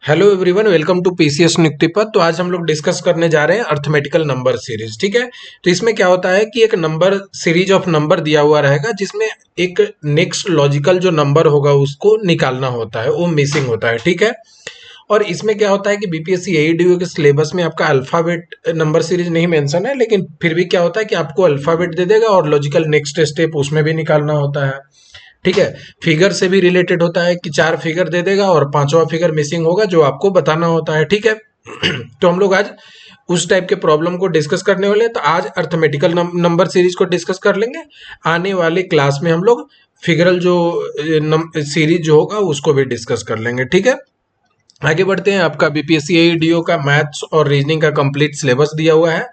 Hello everyone, welcome to PCS नियुक्तिपद। तो आज हम लोग डिस्कस करने जा रहे हैं अर्थमेटिकल नंबर सीरीज। ठीक है, तो इसमें क्या होता है कि एक नंबर सीरीज ऑफ नंबर दिया हुआ रहेगा जिसमें एक नेक्स्ट लॉजिकल जो नंबर होगा उसको निकालना होता है, वो मिसिंग होता है। ठीक है, और इसमें क्या होता है कि बीपीएससी एईडीओ के सिलेबस में आपका अल्फाबेट नंबर सीरीज नहीं मेंशन है, लेकिन फिर भी क्या होता है कि आपको अल्फाबेट दे देगा और लॉजिकल नेक्स्ट स्टेप उसमें भी निकालना होता है। ठीक है, फिगर से भी रिलेटेड होता है कि चार फिगर दे देगा और पांचवा फिगर मिसिंग होगा जो आपको बताना होता है। ठीक है, तो हम लोग आज उस टाइप के प्रॉब्लम को डिस्कस करने वाले हैं। तो आज अर्थमेटिकल नंबर सीरीज को डिस्कस कर लेंगे। आने वाले क्लास में हम लोग फिगरल जो सीरीज जो होगा उसको भी डिस्कस कर लेंगे। ठीक है, आगे बढ़ते हैं। आपका बीपीएससी एईडीओ का मैथ्स और रीजनिंग का कंप्लीट सिलेबस दिया हुआ है।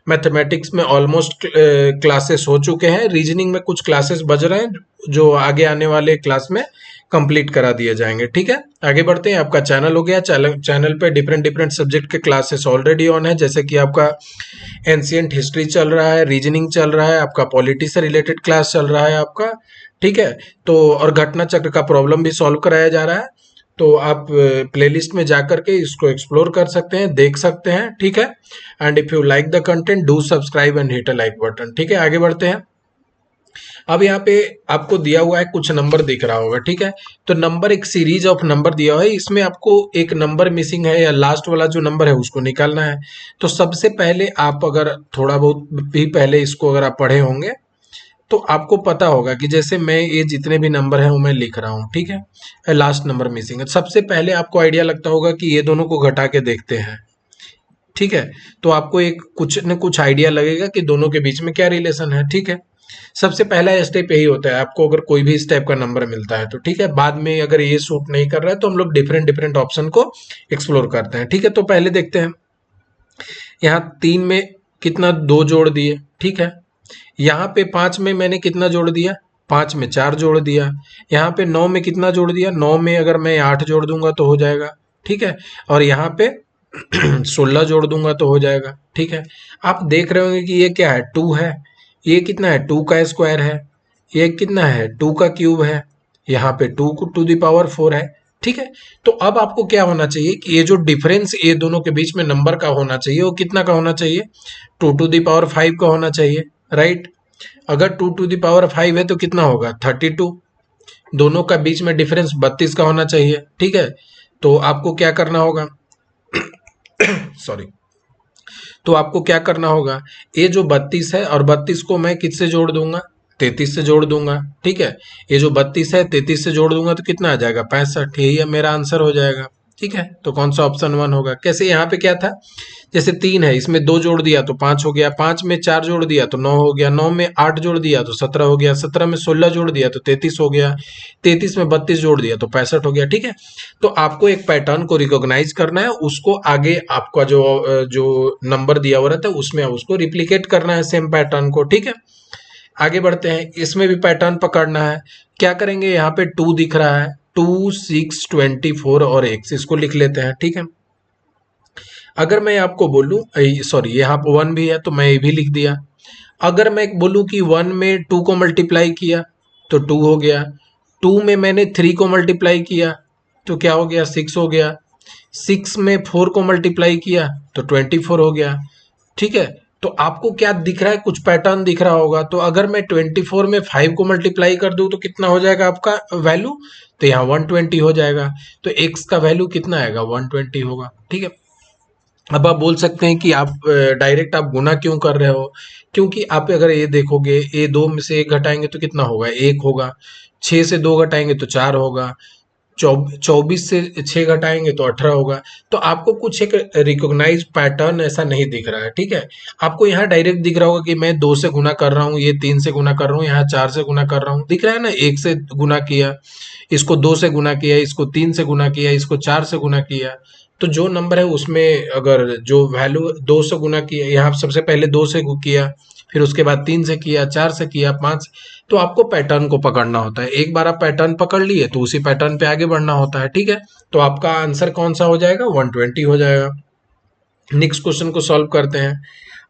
मैथमेटिक्स में ऑलमोस्ट क्लासेस हो चुके हैं, रीजनिंग में कुछ क्लासेस बच रहे हैं जो आगे आने वाले क्लास में कंप्लीट करा दिए जाएंगे। ठीक है, आगे बढ़ते हैं। आपका चैनल हो गया, चैनल पे डिफरेंट डिफरेंट सब्जेक्ट के क्लासेस ऑलरेडी ऑन है, जैसे कि आपका एंशियंट हिस्ट्री चल रहा है, रीजनिंग चल रहा है, आपका पॉलिटी से रिलेटेड क्लास चल रहा है आपका। ठीक है, तो और घटना चक्र का प्रॉब्लम भी सॉल्व कराया जा रहा है। तो आप प्लेलिस्ट में जाकर के इसको एक्सप्लोर कर सकते हैं, देख सकते हैं। ठीक है, and if you like the content do subscribe and hit a like button. ठीक है, आगे बढ़ते हैं। अब यहाँ पे आपको दिया हुआ है, कुछ नंबर दिख रहा होगा। ठीक है, तो नंबर एक सीरीज ऑफ नंबर दिया हुआ है, इसमें आपको एक नंबर मिसिंग है या लास्ट वाला जो नंबर है उसको निकालना है। तो सबसे पहले आप अगर थोड़ा बहुत भी पहले इसको अगर आप पढ़े होंगे तो आपको पता होगा कि जैसे मैं ये जितने भी नंबर हैं वो मैं लिख रहा हूँ। ठीक है, लास्ट नंबर मिसिंग है। सबसे पहले आपको आइडिया लगता होगा कि ये दोनों को घटा के देखते हैं। ठीक है, तो आपको एक कुछ न कुछ आइडिया लगेगा कि दोनों के बीच में क्या रिलेशन है। ठीक है, सबसे पहला स्टेप यही होता है आपको अगर कोई भी इस टाइप का नंबर मिलता है तो। ठीक है, बाद में अगर ये सूट नहीं कर रहा है तो हम लोग डिफरेंट डिफरेंट ऑप्शन को एक्सप्लोर करते हैं। ठीक है, तो पहले देखते हैं। यहाँ 3 में कितना, 2 जोड़ दिए। ठीक है, यहाँ पे 5 में मैंने कितना जोड़ दिया, 5 में 4 जोड़ दिया। यहाँ पे 9 में कितना जोड़ दिया, 9 में अगर मैं 8 जोड़ दूंगा तो हो जाएगा। ठीक है, और यहाँ पे 16 जोड़ दूंगा तो हो जाएगा। ठीक है, आप देख रहे होंगे कि ये क्या है, 2 है। ये कितना है, 2 का स्क्वायर है। ये कितना है, 2 का क्यूब है। यहाँ पे 2 टू द पावर 4 है। ठीक है, तो अब आपको क्या होना चाहिए कि ये जो डिफरेंस ये दोनों के बीच में नंबर का होना चाहिए वो कितना का होना चाहिए, 2 टू द पावर 5 का होना चाहिए। राइट, अगर 2 टू द पावर 5 है तो कितना होगा, 32। दोनों का बीच में डिफरेंस 32 का होना चाहिए। ठीक है, तो आपको क्या करना होगा, सॉरी, तो आपको क्या करना होगा, ये जो 32 है और 32 को मैं किससे जोड़ दूंगा, 33 से जोड़ दूंगा। ठीक है, ये जो 32 है 33 से जोड़ दूंगा तो कितना आ जाएगा, 65। यही मेरा आंसर हो जाएगा। ठीक है, तो कौन सा ऑप्शन 1 होगा। कैसे, यहाँ पे क्या था, जैसे 3 है, इसमें 2 जोड़ दिया तो 5 हो गया, 5 में 4 जोड़ दिया तो 9 हो गया, 9 में 8 जोड़ दिया तो 17 हो गया, 17 में 16 जोड़ दिया तो 33 हो गया, 33 में 32 जोड़ दिया तो 65 हो गया। ठीक है, तो आपको एक पैटर्न को रिकॉग्नाइज करना है, उसको आगे आपका जो जो नंबर दिया हुआ रहता है उसमें उसको रिप्लिकेट करना है सेम पैटर्न को। ठीक है, आगे बढ़ते हैं। इसमें भी पैटर्न पकड़ना है। क्या करेंगे, यहाँ पे 2 दिख रहा है, 2, 6, 24 और x, इसको लिख लेते हैं। ठीक है, अगर मैं आपको बोलूं, सॉरी यहाँ पर 1 भी है तो मैं ये भी लिख दिया। अगर मैं बोलूं कि 1 में 2 को मल्टीप्लाई किया तो 2 हो गया, 2 में मैंने 3 को मल्टीप्लाई किया तो क्या हो गया, 6 हो गया, 6 में 4 को मल्टीप्लाई किया तो 24 हो गया। ठीक है, तो आपको क्या दिख रहा है, कुछ पैटर्न दिख रहा होगा। तो अगर मैं 24 में 5 को मल्टीप्लाई कर दूं तो कितना हो जाएगा आपका वैल्यू, तो यहाँ 120 हो जाएगा। तो x का वैल्यू कितना आएगा, 120 होगा। ठीक है, अब आप बोल सकते हैं कि आप डायरेक्ट आप गुना क्यों कर रहे हो, क्योंकि आप अगर ये देखोगे, ये 2 में से 1 घटाएंगे तो कितना होगा, 1 होगा, 6 से 2 घटाएंगे तो 4 होगा, 24 से 6 घटाएंगे तो 18 होगा। तो आपको कुछ एक रिकॉग्नाइज पैटर्न ऐसा नहीं दिख रहा है। ठीक है, आपको यहाँ डायरेक्ट दिख रहा होगा कि मैं 2 से गुना कर रहा हूँ, ये 3 से गुना कर रहा हूँ, यहाँ 4 से गुना कर रहा हूँ, दिख रहा है ना, 1 से गुना किया, इसको 2 से गुना किया, इसको 3 से गुना किया, इसको 4 से गुना किया। तो जो नंबर है उसमें अगर जो वैल्यू 2 से गुना किया, यहाँ सबसे पहले 2 से किया, फिर उसके बाद 3 से किया, 4 से किया, 5, तो आपको पैटर्न को पकड़ना होता है। एक बार आप पैटर्न पकड़ लिए तो उसी पैटर्न पे आगे बढ़ना होता है। ठीक है, तो आपका आंसर कौन सा हो जाएगा, 120 हो जाएगा। नेक्स्ट क्वेश्चन को सॉल्व करते हैं।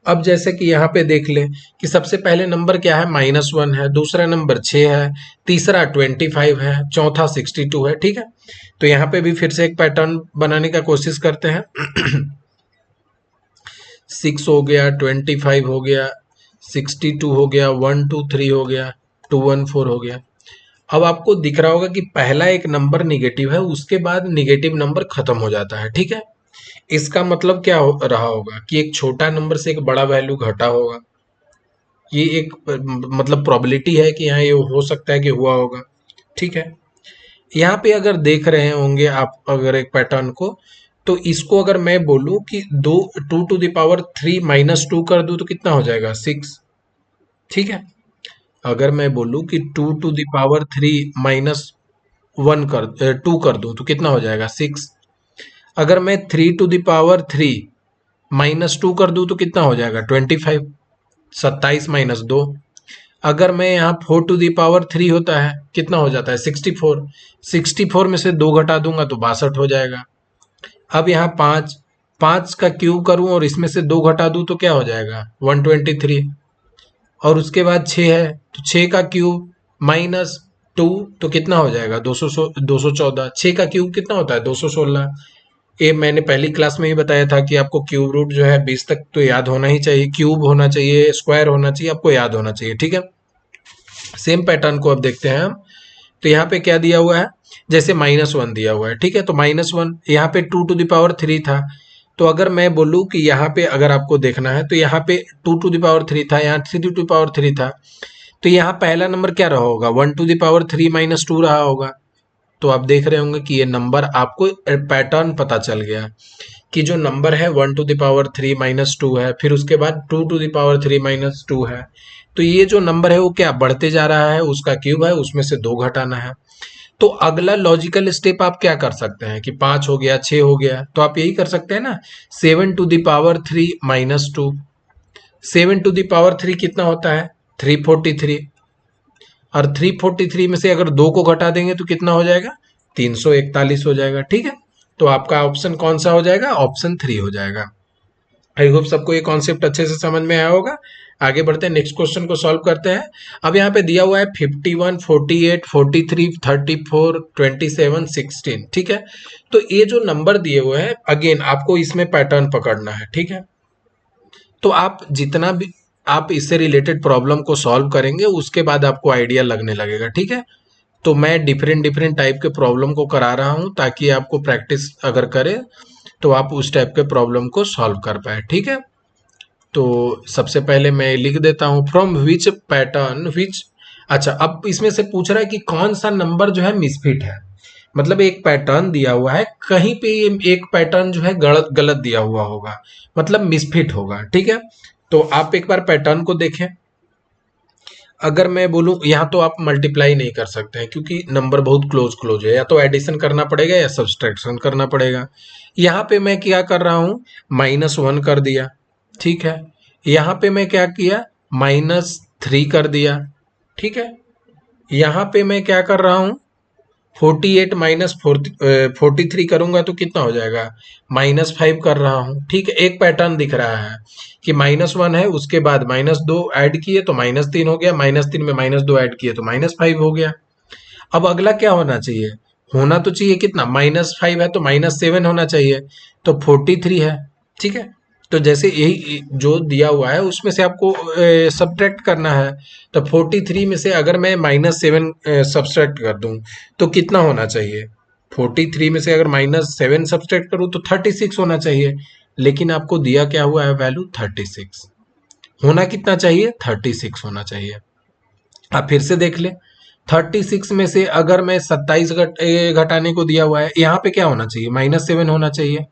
अब जैसे कि यहाँ पे देख ले कि सबसे पहले नंबर क्या है, -1 है, दूसरा नंबर 6 है, तीसरा 25 है, चौथा 62 है। ठीक है, तो यहाँ पे भी फिर से एक पैटर्न बनाने का कोशिश करते हैं। 6 हो गया, 25 हो गया, 62 हो गया, 123 हो गया, 214 हो गया। अब आपको दिख रहा होगा कि पहला एक नंबर निगेटिव है, उसके बाद निगेटिव नंबर खत्म हो जाता है। ठीक है, इसका मतलब क्या रहा होगा कि एक छोटा नंबर से एक बड़ा वैल्यू घटा होगा। ये एक मतलब प्रोबेबिलिटी है कि यहाँ ये हो सकता है कि हुआ होगा। ठीक है, यहाँ पे अगर देख रहे होंगे आप अगर एक पैटर्न को, तो इसको अगर मैं बोलूं कि 2 टू द पावर 3 -2 कर दूं तो कितना हो जाएगा, 6। ठीक है, अगर मैं बोलूं कि 2 टू द पावर 3 -2 कर दूं तो कितना हो जाएगा, 6। अगर मैं 3 टू द पावर 3 -2 कर दूं तो कितना हो जाएगा, 25। 27 - 2। अगर मैं यहाँ 4 टू द पावर 3 होता है कितना हो जाता है, 64। 64 में से 2 घटा दूंगा तो 62 हो जाएगा। अब यहाँ 5, 5 का क्यूब करूं और इसमें से 2 घटा दूं तो क्या हो जाएगा, 123। और उसके बाद 6 है तो 6 का क्यूब -2 तो कितना हो जाएगा, 214। 6 का क्यूब कितना होता है, 216। ये मैंने पहली क्लास में ही बताया था कि आपको क्यूब रूट जो है 20 तक तो याद होना ही चाहिए, क्यूब होना चाहिए, स्क्वायर होना चाहिए, आपको याद होना चाहिए। ठीक है, सेम पैटर्न को अब देखते हैं हम। तो यहाँ पे क्या दिया हुआ है, जैसे -1 दिया हुआ है। ठीक है, तो -1 यहाँ पे 2 टू द पावर 3 था। तो अगर मैं बोलूँ कि यहाँ पे अगर आपको देखना है तो यहाँ पे 2 टू द पावर 3 था, यहाँ 3 टू द पावर 3 था। तो यहाँ पहला नंबर क्या रहा होगा, 1 टू द पावर 3 -2 रहा होगा। तो आप देख रहे होंगे कि ये नंबर आपको पैटर्न पता चल गया कि जो नंबर है 1 टू द पावर 3 -2 है, फिर उसके बाद 2 टू द पावर 3 -2 है। तो ये जो नंबर है वो क्या बढ़ते जा रहा है, उसका क्यूब है, उसमें से 2 घटाना है। तो अगला लॉजिकल स्टेप आप क्या कर सकते हैं कि 5 हो गया, 6 हो गया, तो आप यही कर सकते हैं ना, 7 to the power 3 -2। 7 to the power 3 कितना होता है, 343। और 343 में से अगर 2 को घटा देंगे तो कितना हो जाएगा, 341 हो जाएगा। ठीक है, तो आपका ऑप्शन कौन सा हो जाएगा, ऑप्शन 3 हो जाएगा। आई होप सबको ये कॉन्सेप्ट अच्छे से समझ में आया होगा। आगे बढ़ते हैं, नेक्स्ट क्वेश्चन को सॉल्व करते हैं। अब यहाँ पे दिया हुआ है 51, 48, 43, 34, 27, 16। ठीक है, तो ये जो नंबर दिए हुए हैं अगेन आपको इसमें पैटर्न पकड़ना है। ठीक है, तो आप जितना भी आप इससे रिलेटेड प्रॉब्लम को सॉल्व करेंगे उसके बाद आपको आइडिया लगने लगेगा। ठीक है, तो मैं डिफरेंट डिफरेंट टाइप के प्रॉब्लम को करा रहा हूं ताकि आपको प्रैक्टिस अगर करे तो आप उस टाइप के प्रॉब्लम को सॉल्व कर पाए। ठीक है, तो सबसे पहले मैं लिख देता हूं, फ्रॉम विच पैटर्न विच। अच्छा, अब इसमें से पूछ रहा है कि कौन सा नंबर जो है मिसफिट है। मतलब एक पैटर्न दिया हुआ है, कहीं पे ये एक पैटर्न जो है गलत गलत दिया हुआ होगा, मतलब मिसफिट होगा। ठीक है, तो आप एक बार पैटर्न को देखें। अगर मैं बोलूं यहाँ तो आप मल्टीप्लाई नहीं कर सकते हैं क्योंकि नंबर बहुत क्लोज क्लोज है, या तो एडिशन करना पड़ेगा या सब्सट्रैक्शन करना पड़ेगा। यहाँ पे मैं क्या कर रहा हूँ, -1 कर दिया। ठीक है, यहाँ पे मैं क्या किया, -3 कर दिया। ठीक है, यहाँ पे मैं क्या कर रहा हूँ, 48 -43 करूंगा तो कितना हो जाएगा, -5 कर रहा हूँ। ठीक है, एक पैटर्न दिख रहा है कि -1 है, उसके बाद -2 ऐड किए तो -3 हो गया, -3 में -2 ऐड किए तो -5 हो गया। अब अगला क्या होना चाहिए, होना तो चाहिए कितना, -5 है तो -7 होना चाहिए, तो 43 है। ठीक है, तो जैसे यही जो दिया हुआ है उसमें से आपको सब्ट्रैक्ट करना है। तो 43 में से अगर मैं -7 सब्ट्रैक्ट कर दूं तो कितना होना चाहिए, 43 में से अगर -7 सब्ट्रैक्ट करूं तो 36 होना चाहिए। लेकिन आपको दिया क्या हुआ है, वैल्यू 36। होना कितना चाहिए, 36 होना चाहिए। आप फिर से देख ले, 36 में से अगर मैं 27 घटाने को दिया हुआ है, यहाँ पे क्या होना चाहिए, -7 होना चाहिए,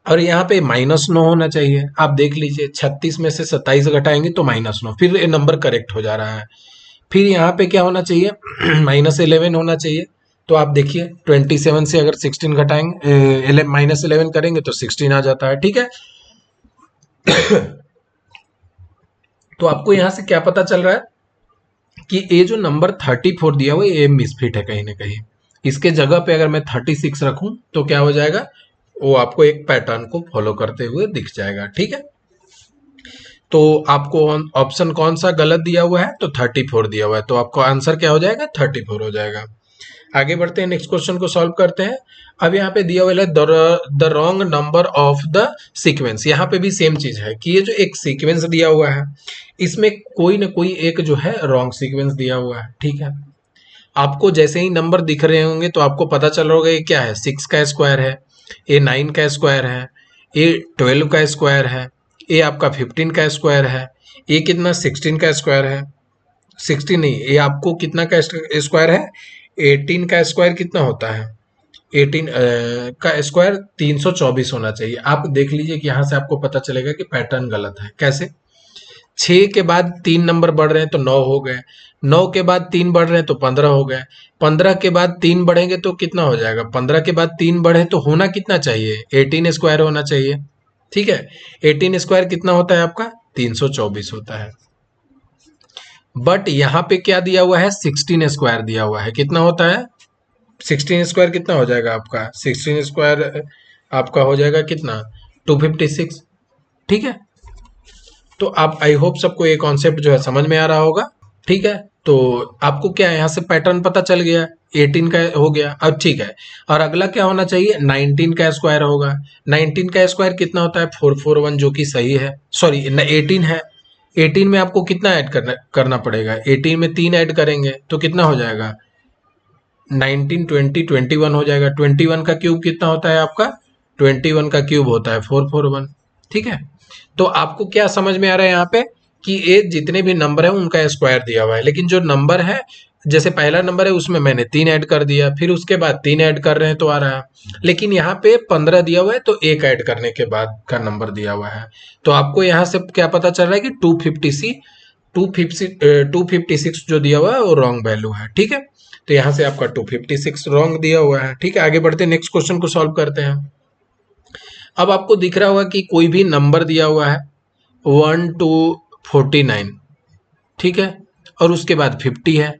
और यहाँ पे -9 होना चाहिए। आप देख लीजिए, 36 में से 27 घटाएंगे तो -9, फिर ये नंबर करेक्ट हो जा रहा है। फिर यहाँ पे क्या होना चाहिए, -11 होना चाहिए। तो आप देखिए 27 से अगर 16 घटाएंगे, -11 करेंगे तो 16 आ जाता है। ठीक है, तो आपको यहाँ से क्या पता चल रहा है कि ये जो नंबर 34 दिया हुआ है ये मिसफिट है कहीं ना कहीं। इसके जगह पे अगर मैं 36 रखूं तो क्या हो जाएगा, वो आपको एक पैटर्न को फॉलो करते हुए दिख जाएगा। ठीक है, तो आपको ऑप्शन कौन सा गलत दिया हुआ है, तो 34 दिया हुआ है, तो आपका आंसर क्या हो जाएगा, 34 हो जाएगा। आगे बढ़ते हैं, नेक्स्ट क्वेश्चन को सॉल्व करते हैं। अब यहाँ पे दिया हुआ है the wrong number of the sequence. यहाँ पे भी सेम चीज है कि ये जो एक सीक्वेंस दिया हुआ है इसमें कोई ना कोई एक जो है रॉन्ग सीक्वेंस दिया हुआ है, ठीक है। आपको जैसे ही नंबर दिख रहे होंगे तो आपको पता चल रहा होगा ये क्या है, 6 का स्क्वायर है, ये 9 का स्क्वायर है, ये 12 का स्क्वायर है, ये आपका 15 का स्क्वायर है, ये कितना 16 का स्क्वायर है, 16 नहीं, ये आपको कितना का स्क्वायर है, 18 का स्क्वायर कितना होता है, 18 का स्क्वायर 324 होना चाहिए। आप देख लीजिए कि यहाँ से आपको पता चलेगा कि पैटर्न गलत है। कैसे, 6 के बाद 3 नंबर बढ़ रहे हैं तो 9 हो गए, 9 के बाद 3 बढ़ रहे हैं तो 15 हो गए, 15 के बाद 3 बढ़ेंगे तो कितना हो जाएगा, 15 के बाद 3 बढ़े तो होना कितना चाहिए, 18 स्क्वायर होना चाहिए, ठीक है। 18 स्क्वायर कितना होता है आपका, 324 होता है। बट यहाँ पे क्या दिया हुआ है, 16 स्क्वायर दिया हुआ है, कितना होता है, 16 स्क्वायर कितना हो जाएगा आपका, 16 स्क्वायर आपका हो जाएगा कितना, 256, ठीक है। तो आप, आई होप सबको ये कॉन्सेप्ट जो है समझ में आ रहा होगा, ठीक है। तो आपको क्या है, यहाँ से पैटर्न पता चल गया, 18 का हो गया, अब ठीक है। और अगला क्या होना चाहिए, 19 का स्क्वायर होगा, 19 का स्क्वायर कितना होता है, 441, जो कि सही है, सॉरी 18 है। 18 में आपको कितना ऐड करना पड़ेगा, 18 में 3 ऐड करेंगे तो कितना हो जाएगा, 19 20 21 हो जाएगा। 21 का क्यूब कितना होता है आपका, 21 का क्यूब होता है 441, ठीक है। तो आपको क्या समझ में आ रहा है यहाँ पे कि ये जितने भी नंबर है उनका स्क्वायर दिया हुआ है, लेकिन जो नंबर है, जैसे पहला नंबर है उसमें मैंने 3 ऐड कर दिया, फिर उसके बाद 3 ऐड कर रहे हैं तो आ रहा है, लेकिन यहाँ पे 15 दिया हुआ है तो 1 ऐड करने के बाद का नंबर दिया हुआ है। तो आपको यहाँ से क्या पता चल रहा है कि 256 जो दिया हुआ है वो रॉन्ग वैल्यू है, ठीक है। तो यहाँ से आपका 256 रॉन्ग दिया हुआ है, ठीक है। आगे बढ़ते हैं, नेक्स्ट क्वेश्चन को सॉल्व करते हैं। अब आपको दिख रहा होगा कि कोई भी नंबर दिया हुआ है 1 to 49, ठीक है, और उसके बाद 50 है,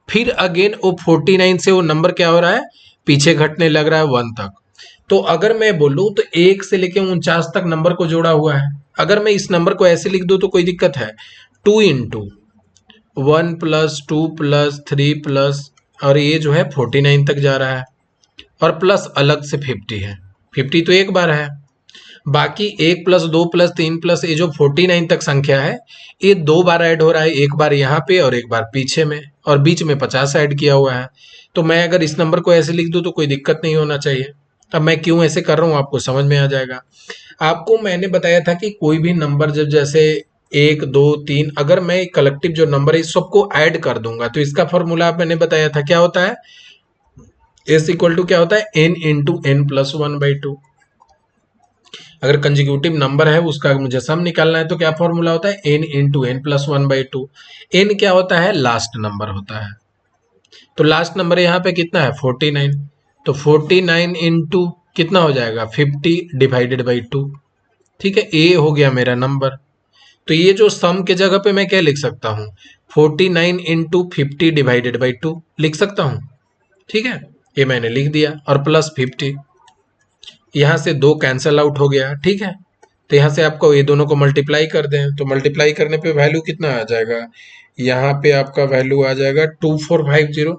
फिर अगेन वो 49 से वो नंबर क्या हो रहा है, पीछे घटने लग रहा है 1 तक। तो अगर मैं बोलूं तो 1 से लेके 49 तक नंबर को जोड़ा हुआ है। अगर मैं इस नंबर को ऐसे लिख दूं तो कोई दिक्कत है, 2 इंटू 1 प्लस 2 प्लस 3 प्लस, और ये जो है 49 तक जा रहा है, और प्लस अलग से 50 है, 50 तो एक बार है, बाकी 1 प्लस 2 प्लस 3 प्लस ये जो 49 तक संख्या है ये 2 बार ऐड हो रहा है, एक बार यहाँ पे और एक बार पीछे में, और बीच में 50 ऐड किया हुआ है। तो मैं अगर इस नंबर को ऐसे लिख दूं तो कोई दिक्कत नहीं होना चाहिए। अब मैं क्यों ऐसे कर रहा हूँ आपको समझ में आ जाएगा। आपको मैंने बताया था कि कोई भी नंबर जब जैसे 1 2 3, अगर मैं कलेक्टिव जो नंबर है इस सबको ऐड कर दूंगा तो इसका फॉर्मूला मैंने बताया था क्या होता है, एस इक्वल टू क्या होता है, n इंटू एन प्लस 1/2। अगर कंजिक्यूटिव नंबर है उसका मुझे सम निकालना है तो क्या फॉर्मूला होता है, n into n plus 1/2। n क्या होता है, लास्ट नंबर होता है, तो लास्ट नंबर यहाँ पे कितना है 49, तो 49 इंटू कितना हो जाएगा 50 डिवाइडेड बाई 2, ठीक है। ए हो गया मेरा नंबर। तो ये जो सम के जगह पे मैं क्या लिख सकता हूँ, 49 इंटू 50 डिवाइडेड बाई 2 लिख सकता हूँ, ठीक है। ये मैंने लिख दिया, और प्लस 50, यहाँ से 2 कैंसल आउट हो गया, ठीक है। तो यहाँ से आपको ये दोनों को मल्टीप्लाई कर दें तो मल्टीप्लाई करने पे वैल्यू कितना आ जाएगा, यहाँ पे आपका वैल्यू आ जाएगा 2450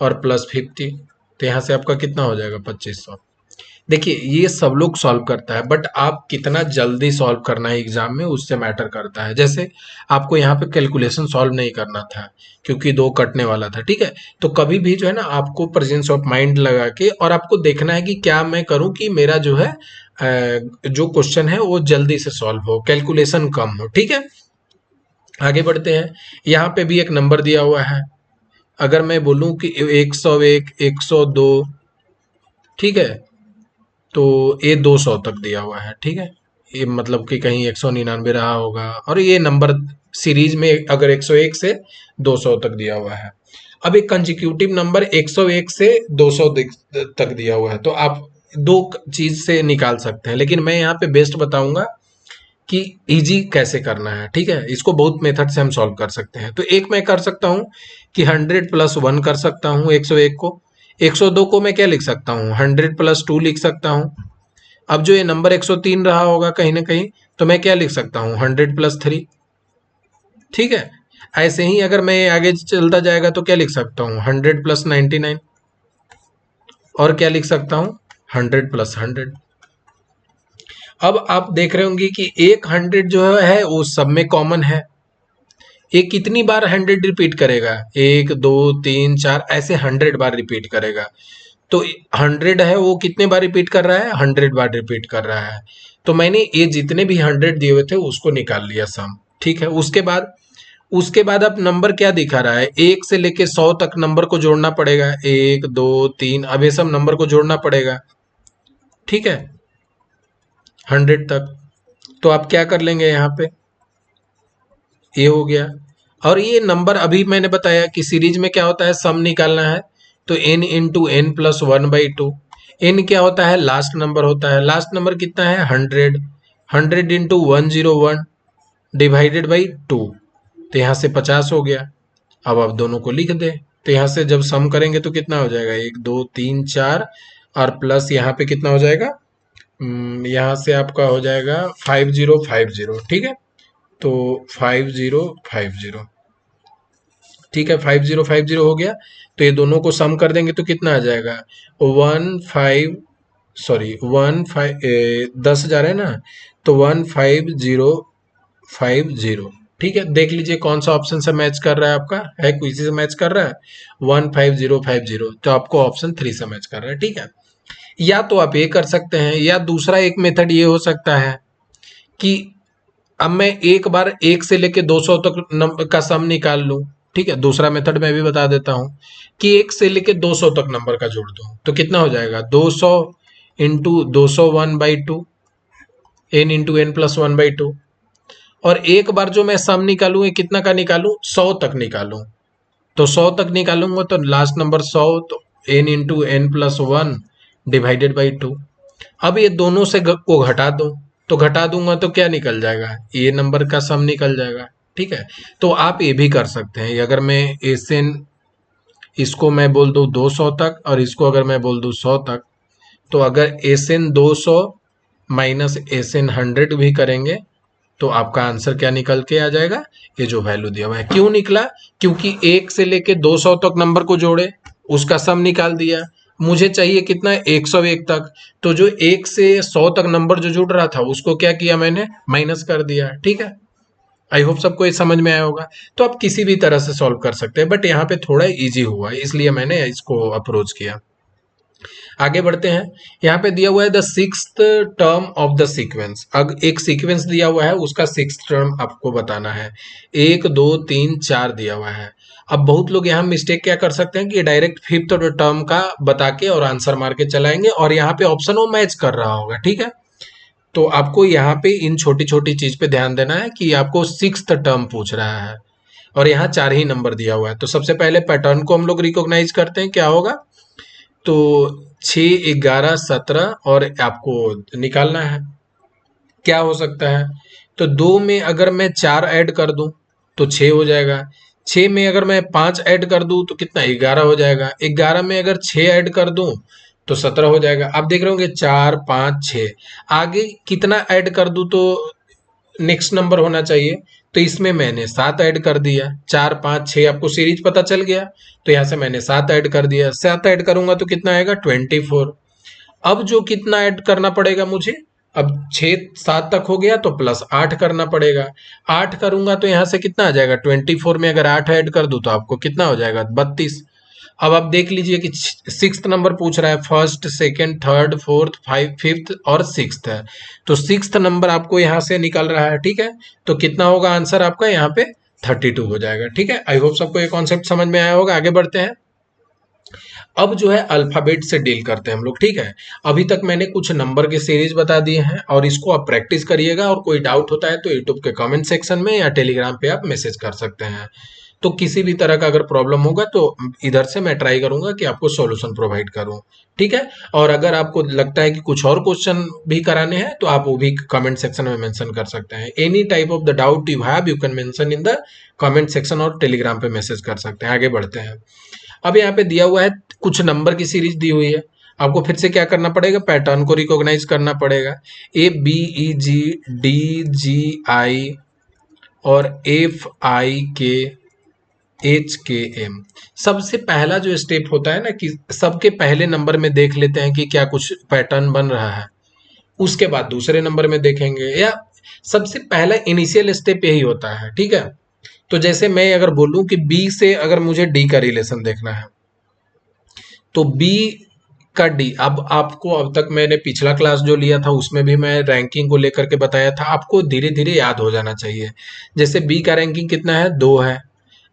और प्लस 50, तो यहाँ से आपका कितना हो जाएगा 2500। देखिए ये सब लोग सॉल्व करता है, बट आप कितना जल्दी सॉल्व करना है एग्जाम में उससे मैटर करता है। जैसे आपको यहाँ पे कैलकुलेशन सॉल्व नहीं करना था क्योंकि 2 कटने वाला था, ठीक है। तो कभी भी जो है ना आपको प्रेजेंस ऑफ माइंड लगा के और आपको देखना है कि क्या मैं करूं कि मेरा जो है जो क्वेश्चन है वो जल्दी से सॉल्व हो, कैलकुलेशन कम हो, ठीक है। आगे बढ़ते हैं, यहाँ पे भी एक नंबर दिया हुआ है। अगर मैं बोलूं कि 101 102, ठीक है, तो ये 200 तक दिया हुआ है, ठीक है। ये मतलब कि कहीं 199 रहा होगा, और ये नंबर सीरीज में अगर 101 से 200 तक दिया हुआ है। अब एक कंजिक्यूटिव नंबर 101 से 200 तक दिया हुआ है, तो आप 2 चीज से निकाल सकते हैं, लेकिन मैं यहाँ पे बेस्ट बताऊंगा कि इजी कैसे करना है, ठीक है। इसको बहुत मेथड से हम सॉल्व कर सकते हैं। तो एक मैं कर सकता हूँ कि 100 प्लस 1 कर सकता हूँ 101 को, 102 को मैं क्या लिख सकता हूँ 100 प्लस 2 लिख सकता हूँ, अब जो ये नंबर 103 रहा होगा कहीं ना कहीं, तो मैं क्या लिख सकता हूँ, 100 + 3। ठीक है, ऐसे ही अगर मैं आगे चलता जाएगा तो क्या लिख सकता हूँ, 100 + 99। और क्या लिख सकता हूँ, 100 + 100। अब आप देख रहे होंगे कि एक 100 जो है वो सब में कॉमन है। ये कितनी बार 100 रिपीट करेगा, 1 2 3 4 ऐसे 100 बार रिपीट करेगा। तो 100 है वो कितने बार रिपीट कर रहा है, 100 बार रिपीट कर रहा है। तो मैंने ये जितने भी 100 दिए हुए थे उसको निकाल लिया सम। ठीक है, उसके बाद अब नंबर क्या दिखा रहा है, 1 से लेके 100 तक नंबर को जोड़ना पड़ेगा, 1 2 3, अब ये सब नंबर को जोड़ना पड़ेगा। ठीक है, 100 तक। तो आप क्या कर लेंगे यहाँ पे, ये हो गया। और ये नंबर अभी मैंने बताया कि सीरीज में क्या होता है, सम निकालना है। तो n into n plus 1/2। n क्या होता है, लास्ट नंबर होता है। लास्ट नंबर कितना है, 100। 100 इंटू 101 डिवाइडेड बाई 2। तो यहाँ से 50 हो गया। अब आप दोनों को लिख दे। तो यहाँ से जब सम करेंगे तो कितना हो जाएगा, 1 2 3 4, और प्लस यहाँ पे कितना हो जाएगा, यहाँ से आपका हो जाएगा 5050। ठीक है, तो 5050। ठीक है, 5050 हो गया। तो ये दोनों को सम कर देंगे तो कितना आ जाएगा, 10,000 है ना, तो 15050। ठीक है, देख लीजिए कौन सा ऑप्शन से मैच कर रहा है, आपका है कोई से मैच कर रहा है, 15050, तो आपको ऑप्शन 3 से मैच कर रहा है। ठीक है, या तो आप ये कर सकते हैं, या दूसरा एक मेथड ये हो सकता है कि अब मैं एक बार 1 से लेके 200 तक का सम निकाल लूं। ठीक है, दूसरा मेथड मैं भी बता देता हूं कि 1 से लेके 200 तक नंबर का जोड़ दूं तो कितना हो जाएगा, 200 into 201/2, n into n plus 1/2। और एक बार जो मैं सम निकालूं, ये कितना का निकालूं, 100 तक निकालूं। तो 100 तक निकालूंगा तो लास्ट नंबर 100, तो n into n plus 1 divided by 2। अब ये दोनों से को घटा दो, तो घटा दूंगा तो क्या निकल जाएगा, ये नंबर का सम निकल जाएगा। ठीक है, तो आप ये भी कर सकते हैं, अगर मैं एसएन इसको मैं बोल दूं 200 तक और इसको अगर मैं बोल दूं 100 तक, तो अगर एसएन 200 माइनस एसएन 100 भी करेंगे तो आपका आंसर क्या निकल के आ जाएगा, ये जो वैल्यू दिया हुआ है। क्यों निकला, क्योंकि 1 से लेके 200 तक नंबर को जोड़े, उसका सम निकाल दिया। मुझे चाहिए कितना, 101 तक। तो जो 1 से 100 तक नंबर जो जुड़ रहा था उसको क्या किया मैंने, माइनस कर दिया। ठीक है, आई होप सबको ये समझ में आया होगा। तो आप किसी भी तरह से सॉल्व कर सकते हैं, बट यहाँ पे थोड़ा इजी हुआ है इसलिए मैंने इसको अप्रोच किया। आगे बढ़ते हैं, यहाँ पे दिया हुआ है the sixth term of the sequence. अब एक सीक्वेंस दिया हुआ है, उसका सिक्स्थ टर्म आपको बताना है। 1 2 3 4 दिया हुआ है। अब बहुत लोग यहाँ मिस्टेक क्या कर सकते हैं कि डायरेक्ट फिफ्थ टर्म का बता के और आंसर मार के चलाएंगे, और यहाँ पे ऑप्शन वो मैच कर रहा होगा। ठीक है, तो आपको यहाँ पे इन छोटी छोटी चीज पे ध्यान देना है कि आपको सिक्स्थ टर्म पूछ रहा है और यहाँ 4 ही नंबर दिया हुआ है। तो सबसे पहले पैटर्न को हम लोग रिकॉग्नाइज करते हैं, क्या होगा, तो 6 11 17 और आपको निकालना है क्या हो सकता है। तो 2 में अगर मैं 4 ऐड कर दूं तो 6 हो जाएगा। 6 में अगर मैं 5 ऐड कर दूं तो कितना, 11 हो जाएगा। 11 में अगर 6 ऐड कर दूं तो 17 हो जाएगा। आप देख रहे होंगे 4 5 6, आगे कितना ऐड कर दूं तो नेक्स्ट नंबर होना चाहिए। तो इसमें मैंने 7 ऐड कर दिया, 4 5 6, आपको सीरीज पता चल गया। तो यहाँ से मैंने 7 ऐड कर दिया, 7 ऐड करूंगा तो कितना आएगा, 24। अब जो कितना ऐड करना पड़ेगा मुझे, अब 6 7 तक हो गया तो प्लस 8 करना पड़ेगा। 8 करूंगा तो यहाँ से कितना आ जाएगा, 24 में अगर 8 ऐड कर दूं तो आपको कितना हो जाएगा, 32। अब आप देख लीजिए कि सिक्स्थ नंबर पूछ रहा है, first second third fourth fifth और सिक्स्थ है। तो सिक्स्थ नंबर आपको यहाँ से निकल रहा है। ठीक है, तो कितना होगा आंसर आपका यहाँ पे, 32 हो जाएगा। ठीक है, आई होप सबको ये कॉन्सेप्ट समझ में आया होगा। आगे बढ़ते हैं, अब जो है अल्फाबेट से डील करते हैं हम लोग। ठीक है, अभी तक मैंने कुछ नंबर के सीरीज बता दिए हैं और इसको आप प्रैक्टिस करिएगा, और कोई डाउट होता है तो यूट्यूब के कमेंट सेक्शन में या टेलीग्राम पे आप मैसेज कर सकते हैं। तो किसी भी तरह का अगर प्रॉब्लम होगा तो इधर से मैं ट्राई करूंगा कि आपको सॉल्यूशन प्रोवाइड करूं। ठीक है, और अगर आपको लगता है कि कुछ और क्वेश्चन भी कराने हैं तो आप वो भी कमेंट सेक्शन में मेंशन कर सकते हैं। Any type of the doubt you have you can mention in the comment section, और टेलीग्राम पे मैसेज कर सकते हैं। आगे बढ़ते हैं, अब यहाँ पे दिया हुआ है कुछ नंबर की सीरीज दी हुई है। आपको फिर से क्या करना पड़ेगा, पैटर्न को रिकॉग्नाइज करना पड़ेगा। ABEGDGI और FIKHKM। सबसे पहला जो स्टेप होता है ना कि सबके पहले नंबर में देख लेते हैं कि क्या कुछ पैटर्न बन रहा है, उसके बाद दूसरे नंबर में देखेंगे, या सबसे पहला इनिशियल स्टेप यही होता है। ठीक है, तो जैसे मैं अगर बोलूं कि बी से अगर मुझे डी का रिलेशन देखना है, तो बी का डी, अब आपको अब तक मैंने पिछला क्लास जो लिया था उसमें भी मैं रैंकिंग को लेकर के बताया था, आपको धीरे धीरे याद हो जाना चाहिए। जैसे बी का रैंकिंग कितना है, 2 है।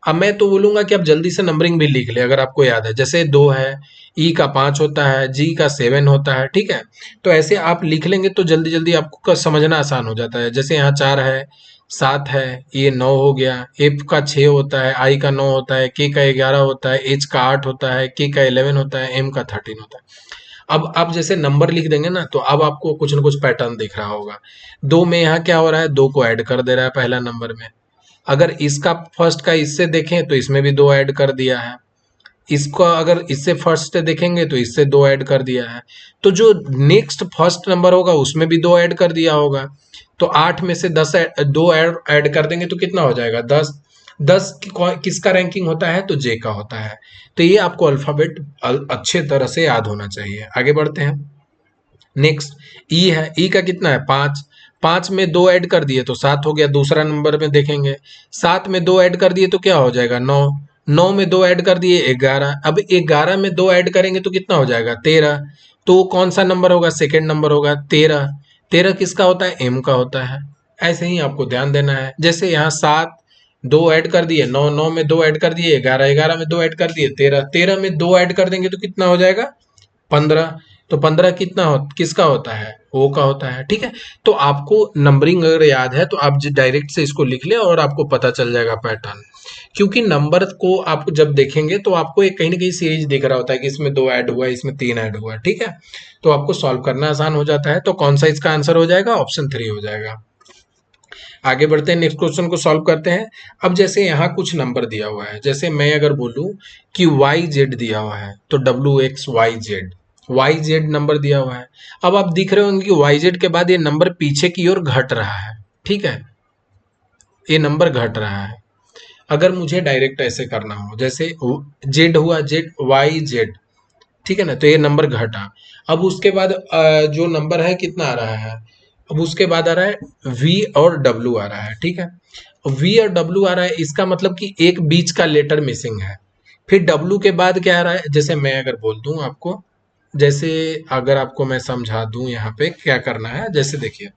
अब मैं तो बोलूंगा कि आप जल्दी से नंबरिंग भी लिख ले अगर आपको याद है, जैसे 2 है, ई का 5 होता है, जी का 7 होता है। ठीक है, तो ऐसे आप लिख लेंगे तो जल्दी जल्दी आपको समझना आसान हो जाता है। जैसे यहाँ 4 है, 7 है, ये 9 हो गया, एफ का 6 होता है, आई का 9 होता है, के का 11 होता है, एच का 8 होता है, के का 11 होता है, एम का 13 होता है। अब आप जैसे नंबर लिख देंगे ना, तो अब आपको कुछ ना कुछ पैटर्न दिख रहा होगा। 2 में यहाँ क्या हो रहा है, 2 को ऐड कर दे रहा है पहला नंबर में। अगर इसका फर्स्ट का इससे देखें तो इसमें भी 2 ऐड कर दिया है। इसको अगर इससे फर्स्ट देखेंगे तो इससे 2 ऐड कर दिया है। तो जो नेक्स्ट फर्स्ट नंबर होगा उसमें भी 2 ऐड कर दिया होगा। तो 8 में से 10 2 ऐड कर देंगे तो कितना हो जाएगा, 10। 10 किसका रैंकिंग होता है, तो जे का होता है। तो ये आपको अल्फाबेट अच्छे तरह से याद होना चाहिए। आगे बढ़ते हैं। नेक्स्ट ई है, ई का कितना है, 5। 5 में 2 ऐड कर दिए तो 7 हो गया। दूसरा नंबर में देखेंगे, 7 में 2 ऐड कर दिए तो क्या हो जाएगा, 9। 9 में 2 ऐड कर दिए, 11। अब 11 में 2 ऐड करेंगे तो कितना हो जाएगा, 13। तो कौन सा नंबर होगा, सेकेंड नंबर होगा, 13। 13 किसका होता है, एम का होता है। ऐसे ही आपको ध्यान देना है। जैसे यहाँ 7, 2 ऐड कर दिए, 9, 9 में 2 ऐड कर दिए, 11, 11 में 2 ऐड कर दिए, 13। 13 में 2 ऐड कर देंगे तो कितना हो जाएगा, 15। तो 15 किसका होता है, ओ का होता है। ठीक है, तो आपको नंबरिंग अगर याद है तो आप डायरेक्ट से इसको लिख ले और आपको पता चल जाएगा पैटर्न। क्योंकि नंबर को आप जब देखेंगे तो आपको एक कहीं ना कहीं सीरीज दिख रहा होता है कि इसमें 2 ऐड हुआ है, इसमें 3 ऐड हुआ है। ठीक है, तो आपको सॉल्व करना आसान हो जाता है। तो कौन सा इसका आंसर हो जाएगा, ऑप्शन 3 हो जाएगा। आगे बढ़ते हैं, नेक्स्ट क्वेश्चन को सॉल्व करते हैं। अब जैसे यहाँ कुछ नंबर दिया हुआ है, जैसे मैं अगर बोलूं कि वाई जेड दिया हुआ है, तो WXYZ, वाई जेड नंबर दिया हुआ है। अब आप दिख रहे होंगे कि वाई जेड के बाद ये नंबर पीछे की ओर घट रहा है। ठीक है, ये नंबर घट रहा है। अगर मुझे डायरेक्ट ऐसे करना हो, जैसे जेड हुआ, जेड वाई जेड, ठीक है ना, तो ये नंबर घटा। अब उसके बाद जो नंबर है कितना आ रहा है, अब उसके बाद आ रहा है वी और डब्ल्यू आ रहा है। ठीक है, वी और डब्ल्यू आ रहा है, इसका मतलब कि एक बीच का लेटर मिसिंग है। फिर डब्ल्यू के बाद क्या आ रहा है, जैसे मैं अगर बोल दूं आपको, जैसे अगर आपको मैं समझा दूं यहाँ पे क्या करना है, जैसे देखिए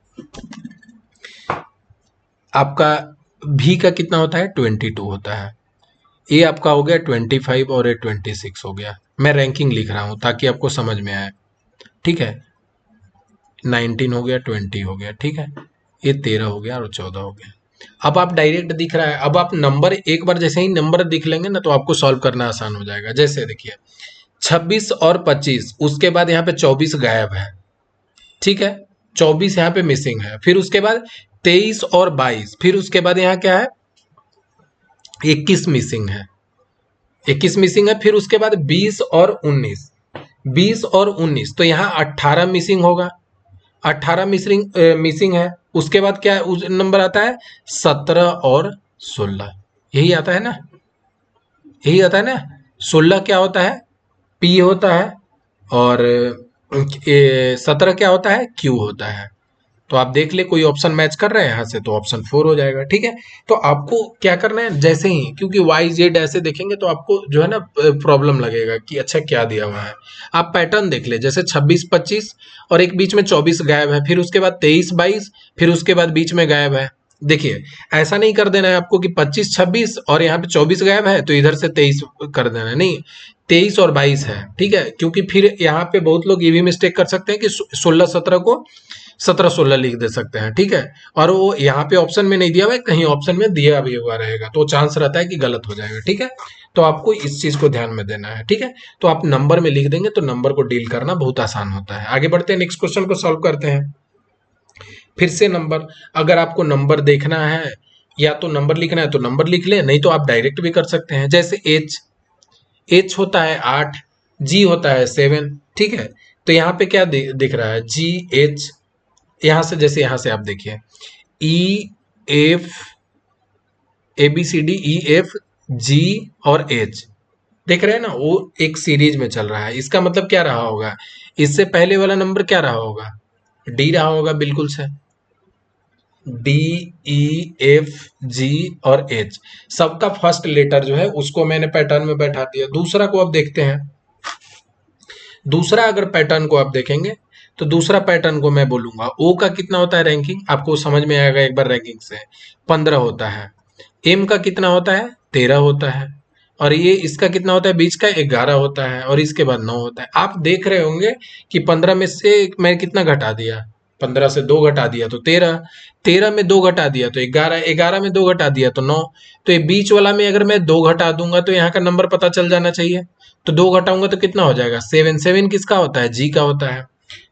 आपका भी का कितना होता है, 22 होता है। ये आपका हो गया 25 और ये 26 हो गया। मैं रैंकिंग लिख रहा हूं ताकि आपको समझ में आए। ठीक है, 19 हो गया, 20 हो गया। ठीक है, ये 13 हो गया और 14 हो गया। अब आप डायरेक्ट दिख रहा है, अब आप नंबर एक बार जैसे ही नंबर दिख लेंगे ना तो आपको सॉल्व करना आसान हो जाएगा। जैसे देखिए 26 और 25, उसके बाद यहाँ पे 24 गायब है। ठीक है, 24 यहाँ पे मिसिंग है। फिर उसके बाद 23 और 22, फिर उसके बाद यहाँ क्या है, 21 मिसिंग है। 21 मिसिंग है। फिर उसके बाद 20 और 19, 20 और 19, तो यहाँ 18 मिसिंग होगा। 18 मिसिंग है। उसके बाद क्या उस नंबर आता है, 17 और 16, यही आता है ना, यही आता है ना। 16 क्या होता है, पी होता है, और 17 क्या होता है, क्यू होता है। तो आप देख ले कोई ऑप्शन मैच कर रहा है यहाँ से, तो ऑप्शन 4 हो जाएगा। ठीक है, तो आपको क्या करना है, जैसे ही, क्योंकि वाई जेड ऐसे देखेंगे तो आपको जो है ना प्रॉब्लम लगेगा कि अच्छा क्या दिया हुआ है। आप पैटर्न देख ले, जैसे 26 25 और एक बीच में 24 गायब है, फिर उसके बाद 23 22, फिर उसके बाद बीच में गायब है। देखिए ऐसा नहीं कर देना है आपको कि 25 26 और यहाँ पे 24 गायब है तो इधर से 23 कर देना है, नहीं, 23 और 22 है। ठीक है, क्योंकि फिर यहाँ पे बहुत लोग ये भी मिस्टेक कर सकते हैं कि 16 17 को 17 16 लिख दे सकते हैं। ठीक है, और वो यहाँ पे ऑप्शन में नहीं दिया हुआ है, कहीं ऑप्शन में दिया भी हुआ रहेगा तो चांस रहता है कि गलत हो जाएगा। ठीक है, तो आपको इस चीज को ध्यान में देना है। ठीक है, तो आप नंबर में लिख देंगे तो नंबर को डील करना बहुत आसान होता है। आगे बढ़ते हैं, नेक्स्ट क्वेश्चन को सॉल्व करते हैं। फिर से नंबर, अगर आपको नंबर देखना है या तो नंबर लिखना है तो नंबर लिख लें, नहीं तो आप डायरेक्ट भी कर सकते हैं। जैसे एच, एच होता है 8, जी होता है 7, ठीक है। तो यहाँ पे क्या दिख रहा है, जी एच, यहाँ से जैसे यहाँ से आप देखिए E F, A B C D, E F G और एच, देख रहे हैं ना, वो एक सीरीज में चल रहा है। इसका मतलब क्या रहा होगा, इससे पहले वाला नंबर क्या रहा होगा, डी रहा होगा, बिल्कुल से डी, ई, एफ, जी और एच, सबका फर्स्ट लेटर जो है उसको मैंने पैटर्न में बैठा दिया। दूसरा को अब देखते हैं। दूसरा अगर पैटर्न को आप देखेंगे तो दूसरा पैटर्न को मैं बोलूंगा ओ का कितना होता है रैंकिंग, आपको समझ में आएगा एक बार रैंकिंग से, 15 होता है। एम का कितना होता है, 13 होता है। और ये इसका कितना होता है, बीच का 11 होता है। और इसके बाद 9 होता है। आप देख रहे होंगे कि 15 में से मैं कितना घटा दिया, 15 से 2 घटा दिया तो 13, 13 में 2 घटा दिया तो 11, 11 में 2 घटा दिया तो 9। तो ये बीच वाला में अगर मैं 2 घटा दूंगा तो यहाँ का नंबर पता चल जाना चाहिए। तो 2 घटाऊंगा तो कितना हो जाएगा, 7, 7 किसका होता है, जी का होता है।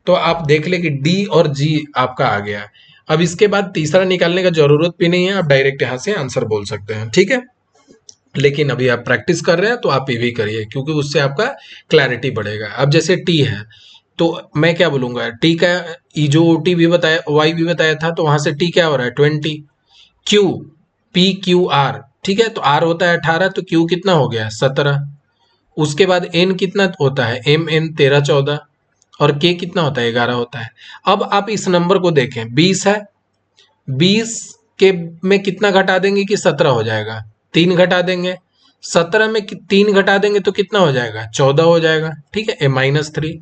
तो आप देख ले कि डी और जी आपका आ गया। अब इसके बाद तीसरा निकालने का जरूरत भी नहीं है, आप डायरेक्ट यहाँ से आंसर बोल सकते हैं, ठीक है। लेकिन अभी आप प्रैक्टिस कर रहे हैं तो आप ये भी करिए, क्योंकि उससे आपका क्लैरिटी बढ़ेगा। अब जैसे टी है तो मैं क्या बोलूंगा, टी का ई जो टी भी बताया, वाई भी बताया था, तो वहां से टी क्या हो रहा है 20। क्यू, पी क्यू आर, ठीक है, तो आर होता है 18, तो क्यू कितना हो गया 17। उसके बाद एन कितना होता है, एम एन 13 14, और के कितना होता है 11 होता है। अब आप इस नंबर को देखें, 20 है, 20 के में कितना घटा देंगे कि 17 हो जाएगा, 3 घटा देंगे। 17 में 3 घटा देंगे तो कितना हो जाएगा, 14 हो जाएगा, ठीक है, -3।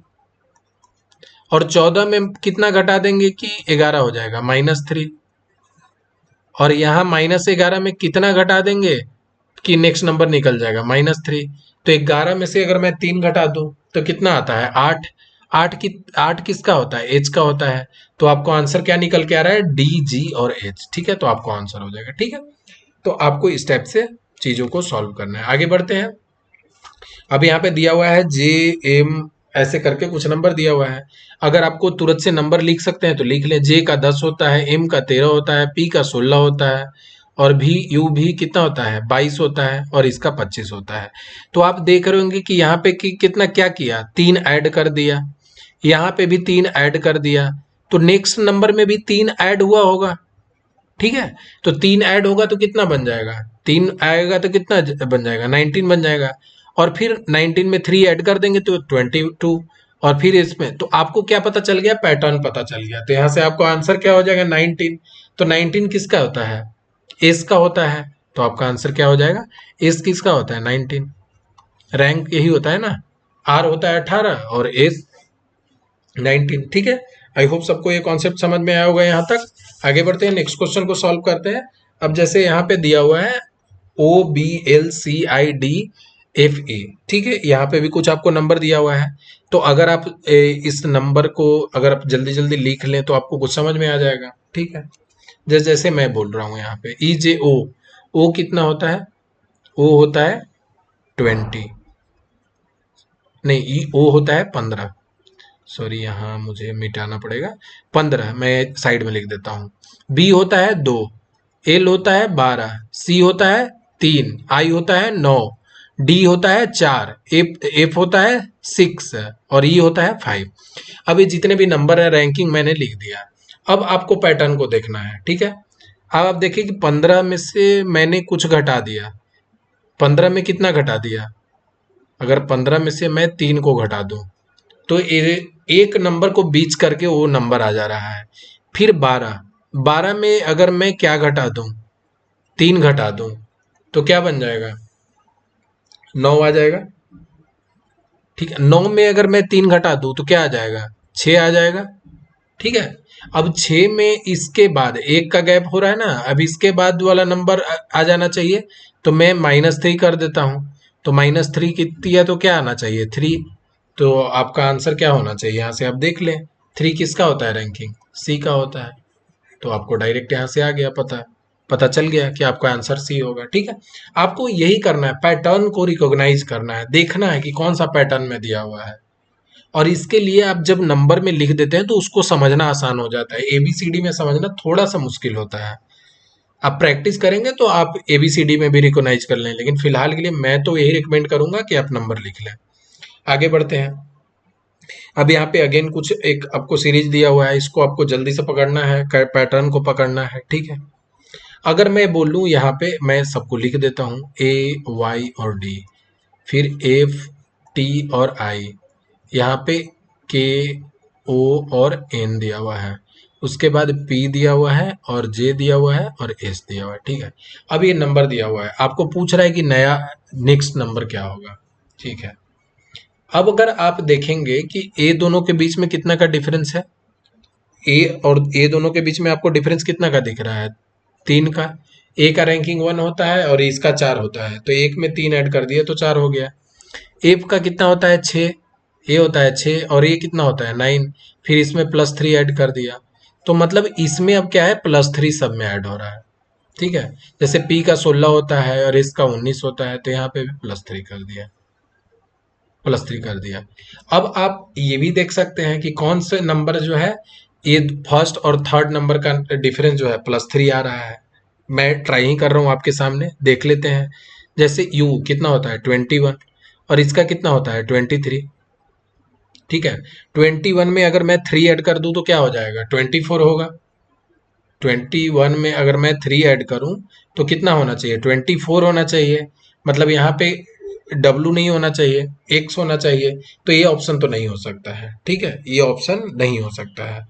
और 14 में कितना घटा देंगे कि 11 हो जाएगा, -3। और यहाँ -11 में कितना घटा देंगे कि नेक्स्ट नंबर निकल जाएगा, -3। तो 11 में से अगर मैं 3 घटा दूं तो कितना आता है, 8। 8 किसका होता है, एच का होता है। तो आपको आंसर क्या निकल के आ रहा है, डी, जी और एच, ठीक है। तो आपको आंसर हो जाएगा, ठीक है। तो आपको इस टाइप से चीजों को सॉल्व करना है। आगे बढ़ते हैं। अब यहाँ पे दिया हुआ है जे एम, ऐसे करके कुछ नंबर दिया हुआ है। अगर आपको तुरंत से नंबर लिख सकते हैं तो लिख लें। जे का 10 होता है, एम का 13 होता है, पी का 16 होता है, और भी यू भी कितना होता है 22 होता है, और इसका 25 होता है। तो आप देख रहे होंगे कि यहाँ पे कितना क्या किया, 3 ऐड कर दिया, यहाँ पे भी 3 ऐड कर दिया, तो नेक्स्ट नंबर में भी 3 ऐड हुआ होगा, ठीक है। तो 3 ऐड होगा तो कितना बन जाएगा, 3 आएगा तो कितना बन जाएगा, 19 बन जाएगा। और फिर 19 में 3 ऐड कर देंगे तो 22। और फिर इसमें तो आपको क्या पता चल गया, पैटर्न पता चल गया। तो यहाँ से आपको आंसर क्या हो जाएगा, 19। तो 19 किसका होता है, एस का होता है। तो आपका आंसर क्या हो जाएगा, एस किसका होता है, 19। रैंक यही होता है ना, आर होता है 18 और एस 19, ठीक है। आई होप सबको ये कॉन्सेप्ट समझ में आया होगा यहाँ तक। आगे बढ़ते हैं, नेक्स्ट क्वेश्चन को सॉल्व करते हैं। अब जैसे यहाँ पे दिया हुआ है OBLCIDFE, ठीक है, यहाँ पे भी कुछ आपको नंबर दिया हुआ है। तो अगर आप इस नंबर को अगर आप जल्दी जल्दी लिख लें तो आपको कुछ समझ में आ जाएगा, ठीक है। जैसे जैसे मैं बोल रहा हूँ यहाँ पे EJO, ओ कितना होता है, ओ होता है 20, नहीं ई ओ होता है 15, सॉरी यहाँ मुझे मिटाना पड़ेगा, 15 मैं साइड में लिख देता हूँ। बी होता है 2, एल होता है 12, सी होता है 3, आई होता है 9, डी होता है 4, एफ होता है 6 और ई होता है 5। अब ये जितने भी नंबर है रैंकिंग मैंने लिख दिया। अब आपको पैटर्न को देखना है, ठीक है। अब आप देखिए कि 15 में से मैंने कुछ घटा दिया, 15 में कितना घटा दिया, अगर 15 में से मैं 3 को घटा दूं तो एक नंबर को बीच करके वो नंबर आ जा रहा है। फिर 12, 12 में अगर मैं क्या घटा दूं, 3 घटा दूं तो क्या बन जाएगा, 9 आ जाएगा, ठीक है। 9 में अगर मैं 3 घटा दूं तो क्या आ जाएगा, 6 आ जाएगा, ठीक है। अब 6 में इसके बाद एक का गैप हो रहा है ना, अब इसके बाद वाला नंबर आ जाना चाहिए। तो मैं -3 कर देता हूं, तो -3 कितनी है तो क्या आना चाहिए, 3। तो आपका आंसर क्या होना चाहिए, यहाँ से आप देख लें, 3 किसका होता है रैंकिंग, सी का होता है। तो आपको डायरेक्ट यहाँ से आ गया पता, पता चल गया कि आपका आंसर सी होगा, ठीक है। आपको यही करना है, पैटर्न को रिकॉग्नाइज करना है, देखना है कि कौन सा पैटर्न में दिया हुआ है। और इसके लिए आप जब नंबर में लिख देते हैं तो उसको समझना आसान हो जाता है। एबीसीडी में समझना थोड़ा सा मुश्किल होता है। आप प्रैक्टिस करेंगे तो आप एबीसीडी में भी रिकॉग्नाइज कर लें, लेकिन फिलहाल के लिए मैं तो यही रिकमेंड करूंगा कि आप नंबर लिख लें। आगे बढ़ते हैं। अब यहाँ पे अगेन कुछ एक आपको सीरीज दिया हुआ है, इसको आपको जल्दी से पकड़ना है, पैटर्न को पकड़ना है, ठीक है। अगर मैं बोलूँ यहाँ पे, मैं सबको लिख देता हूँ, ए वाई और डी, फिर एफ टी और आई, यहाँ पे के ओ और एन दिया हुआ है, उसके बाद पी दिया हुआ है और जे दिया हुआ है और एस दिया हुआ है, ठीक है। अब ये नंबर दिया हुआ है, आपको पूछ रहा है कि नया नेक्स्ट नंबर क्या होगा, ठीक है। अब अगर आप देखेंगे कि ए दोनों के बीच में कितना का डिफरेंस है, ए और ए दोनों के बीच में आपको डिफरेंस कितना का दिख रहा है, 3 का। ए का रैंकिंग 1 होता है और इसका 4 होता है, तो एक में 3 ऐड कर दिया तो 4 हो गया। एफ का कितना होता है, 6, ए होता है 6 और ये कितना होता है 9, फिर इसमें +3 ऐड कर दिया, तो मतलब इसमें अब क्या है, +3 सब में ऐड हो रहा है, ठीक है। जैसे पी का 16 होता है और इसका 19 होता है, तो यहाँ पे भी +3 कर दिया। अब आप ये भी देख सकते हैं कि कौन से नंबर जो है, ये फर्स्ट और थर्ड नंबर का डिफरेंस जो है +3 आ रहा है। मैं ट्राई ही कर रहा हूँ आपके सामने, देख लेते हैं। जैसे यू कितना होता है 21 और इसका कितना होता है 23, ठीक है। 21 में अगर मैं 3 ऐड कर दूं तो क्या हो जाएगा, 24 होगा। 21 में अगर मैं 3 ऐड करूं तो कितना होना चाहिए, 24 होना चाहिए। मतलब यहाँ पे W नहीं होना चाहिए, X होना चाहिए, तो ये ऑप्शन तो नहीं हो सकता है, ठीक है, ये ऑप्शन नहीं हो सकता है।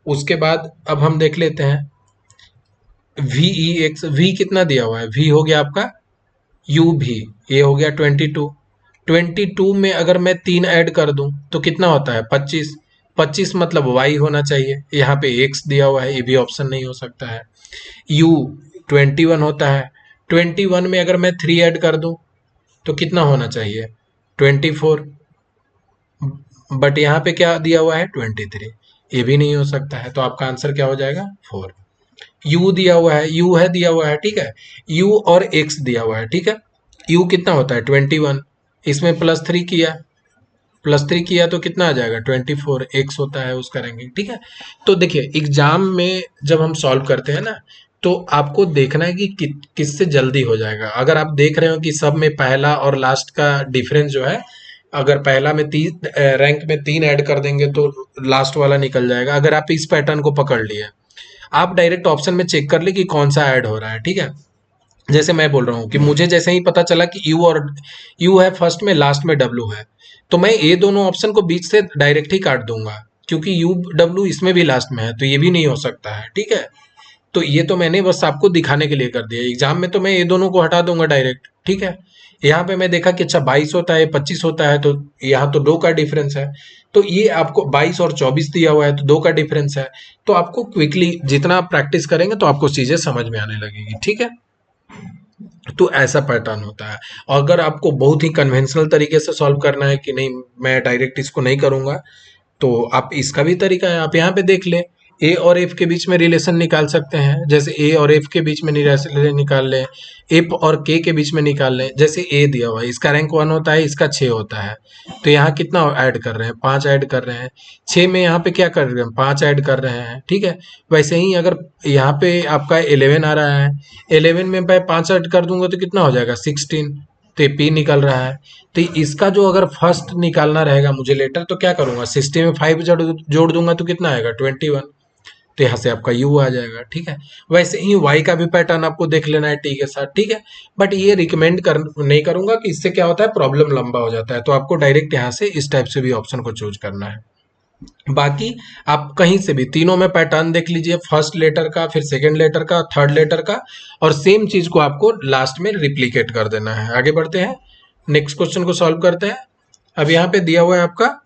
उसके बाद अब हम देख लेते हैं VEX, V कितना दिया हुआ है, V हो गया आपका UV, ये हो गया 22। 22 में अगर मैं 3 ऐड कर दूं तो कितना होता है 25, 25 मतलब Y होना चाहिए, यहाँ पे X दिया हुआ है, ये भी ऑप्शन नहीं हो सकता है। U 21 होता है, 21 में अगर मैं 3 ऐड कर दूं तो कितना होना चाहिए 24, बट यहाँ पे क्या दिया हुआ है 23, ये भी नहीं हो सकता है, तो आपका आंसर क्या हो जाएगा 4। यू दिया हुआ है, यू है दिया हुआ है, ठीक है, यू और एक्स दिया हुआ है, ठीक है। यू कितना होता है 21, इसमें +3 किया तो कितना आ जाएगा 24, एक्स होता है उसका रैंकिंग, ठीक है। तो देखिए एग्जाम में जब हम सॉल्व करते हैं ना, तो आपको देखना है कि किससे जल्दी हो जाएगा। अगर आप देख रहे हो कि सब में पहला और लास्ट का डिफरेंस जो है, अगर पहला में 3 रैंक में 3 ऐड कर देंगे तो लास्ट वाला निकल जाएगा। अगर आप इस पैटर्न को पकड़ लिए, आप डायरेक्ट ऑप्शन में चेक कर ले कि कौन सा ऐड हो रहा है, ठीक है। जैसे मैं बोल रहा हूँ कि मुझे जैसे ही पता चला कि यू है फर्स्ट में, लास्ट में डब्लू है, तो मैं ये दोनों ऑप्शन को बीच से डायरेक्ट ही काट दूंगा, क्योंकि यू डब्लू इसमें भी लास्ट में है, तो ये भी नहीं हो सकता है, ठीक है। तो ये तो मैंने बस आपको दिखाने के लिए कर दिया, एग्जाम में तो मैं ये दोनों को हटा दूंगा डायरेक्ट, ठीक है। यहाँ पे मैं देखा कि अच्छा 22 होता है 25 होता है, तो यहाँ तो 2 का डिफरेंस है, तो ये आपको 22 और 24 दिया हुआ है तो 2 का डिफरेंस है। तो आपको क्विकली जितना आप प्रैक्टिस करेंगे तो आपको चीजें समझ में आने लगेगी, ठीक है। तो ऐसा पैटर्न होता है। और अगर आपको बहुत ही कन्वेंशनल तरीके से सॉल्व करना है कि नहीं मैं डायरेक्ट इसको नहीं करूंगा, तो आप इसका भी तरीका है, आप यहाँ पे देख लें, ए और एफ के बीच में रिलेशन निकाल सकते हैं। जैसे ए और एफ के बीच में रिलेशन निकाल लें, एफ और के बीच में निकाल लें। जैसे ए दिया हुआ है, इसका रैंक 1 होता है, इसका 6 होता है, तो यहाँ कितना ऐड कर रहे हैं 5 ऐड कर रहे हैं, 6 में यहाँ पे क्या कर रहे हैं 5 ऐड कर रहे हैं, ठीक है। वैसे ही अगर यहाँ पे आपका 11 आ रहा है, 11 में मैं 5 ऐड कर दूंगा तो कितना हो जाएगा 16, तो ये पी निकल रहा है। तो इसका जो अगर फर्स्ट निकालना रहेगा मुझे लेटर, तो क्या करूंगा 60 में 5 जोड़ दूंगा तो कितना आएगा 21, तो यहाँ से आपका यू आ जाएगा, ठीक है। वैसे ही वाई का भी पैटर्न आपको देख लेना है टी के साथ, ठीक है। बट ये रिकमेंड नहीं करूंगा कि इससे क्या होता है प्रॉब्लम लंबा हो जाता है, तो आपको डायरेक्ट यहाँ से इस टाइप से भी ऑप्शन को चूज करना है। बाकी आप कहीं से भी तीनों में पैटर्न देख लीजिए, फर्स्ट लेटर का, फिर सेकंड लेटर का, थर्ड लेटर का, और सेम चीज को आपको लास्ट में रिप्लीकेट कर देना है। आगे बढ़ते हैं, नेक्स्ट क्वेश्चन को सॉल्व करते हैं। अब यहाँ पे दिया हुआ है आपका